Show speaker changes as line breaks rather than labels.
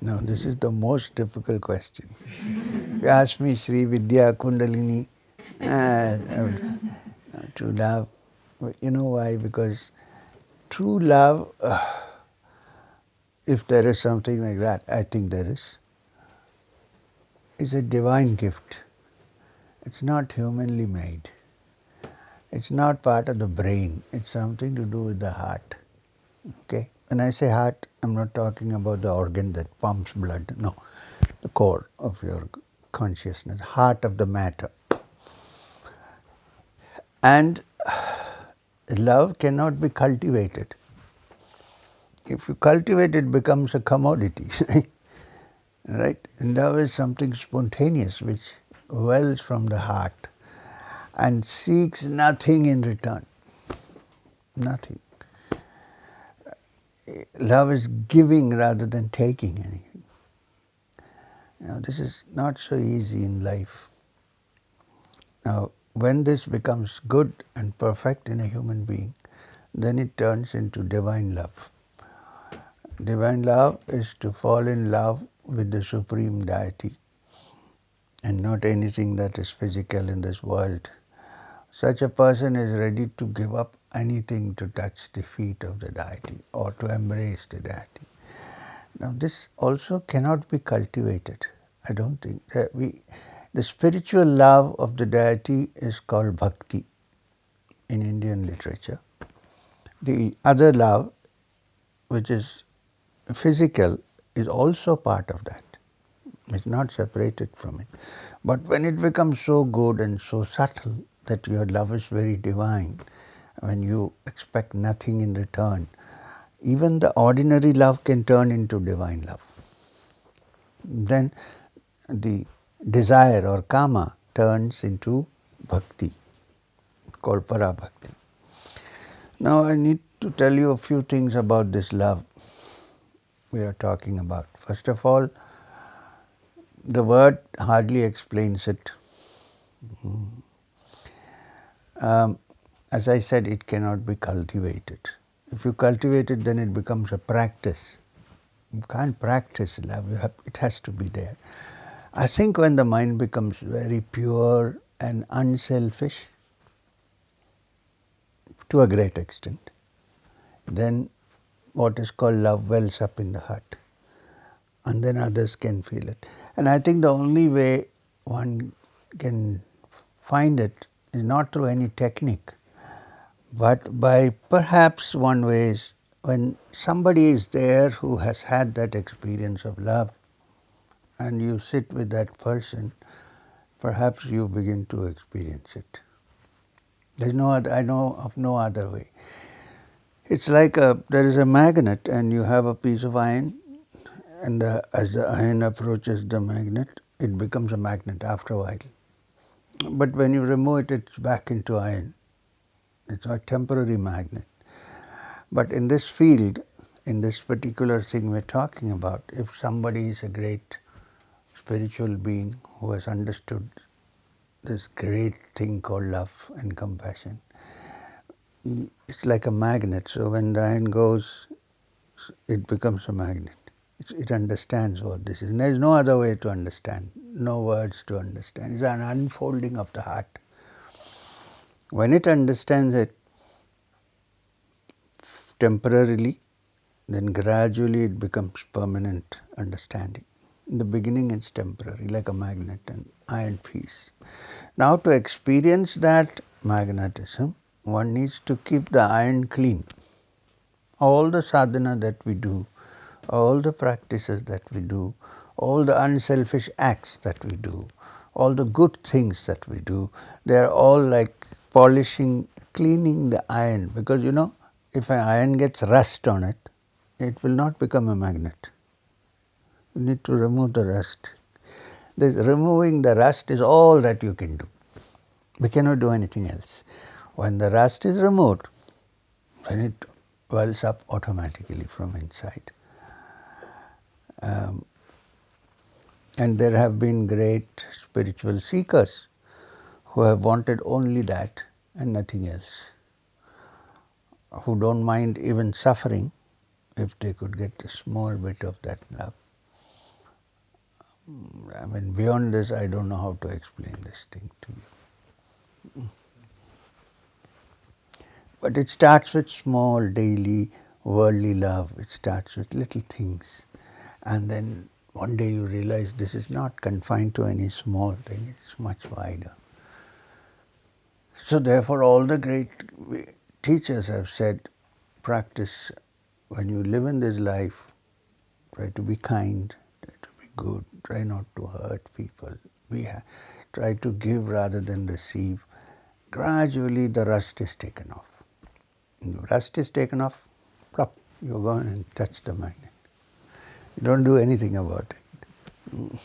Now, this is the most difficult question. You ask me, Sri Vidya, Kundalini, true love. You know why? Because true love, if there is something like that, I think there is a divine gift. It's not humanly made. It's not part of the brain. It's something to do with the heart. Okay? When I say heart, I'm not talking about the organ that pumps blood. No, the core of your consciousness, heart of the matter. And love cannot be cultivated. If you cultivate it, becomes a commodity. Right? And love is something spontaneous which wells from the heart and seeks nothing in return. Nothing. Love is giving rather than taking anything. Now, this is not so easy in life. Now, when this becomes good and perfect in a human being, then it turns into divine love. Divine love is to fall in love with the Supreme Deity and not anything that is physical in this world. Such a person is ready to give up anything to touch the feet of the Deity or to embrace the Deity. Now, this also cannot be cultivated. I don't think that the spiritual love of the Deity is called bhakti in Indian literature. The other love, which is physical, is also part of that. It's not separated from it. But when it becomes so good and so subtle that your love is very divine, when you expect nothing in return, even the ordinary love can turn into divine love. Then the desire or kama turns into bhakti, called para-bhakti. Now I need to tell you a few things about this love we are talking about. First of all, the word hardly explains it. As I said, it cannot be cultivated. If you cultivate it, then it becomes a practice. You can't practice love, it has to be there. I think when the mind becomes very pure and unselfish, to a great extent, then what is called love wells up in the heart. And then others can feel it. And I think the only way one can find it is not through any technique, but by perhaps one way is when somebody is there who has had that experience of love and you sit with that person, perhaps you begin to experience it. There's no other, I know of no other way. It's like there is a magnet and you have a piece of iron, and as the iron approaches the magnet, it becomes a magnet after a while. But when you remove it, it's back into iron. It's a temporary magnet. But in this field, in this particular thing we're talking about, if somebody is a great spiritual being who has understood this great thing called love and compassion, it's like a magnet. So when the iron goes, it becomes a magnet. It understands what this is. And there's no other way to understand, no words to understand. It's an unfolding of the heart. When it understands it temporarily, then gradually it becomes permanent understanding. In the beginning it's temporary, like a magnet and iron piece. Now to experience that magnetism, one needs to keep the iron clean. All the sadhana that we do, all the practices that we do, all the unselfish acts that we do, all the good things that we do, they are all like polishing, cleaning the iron. Because if an iron gets rust on it, it will not become a magnet. You need to remove the rust. Removing the rust is all that you can do. We cannot do anything else. When the rust is removed, then it wells up automatically from inside. And there have been great spiritual seekers who have wanted only that and nothing else, who don't mind even suffering if they could get a small bit of that love. I mean, beyond this, I don't know how to explain this thing to you. But it starts with small, daily, worldly love. It starts with little things. And then one day you realize this is not confined to any small thing, it's much wider. So therefore all the great teachers have said, practice, when you live in this life, try to be kind, try to be good, try not to hurt people, try to give rather than receive. Gradually the rust is taken off. When the rust is taken off, plop, you go and touch the magnet. You don't do anything about it.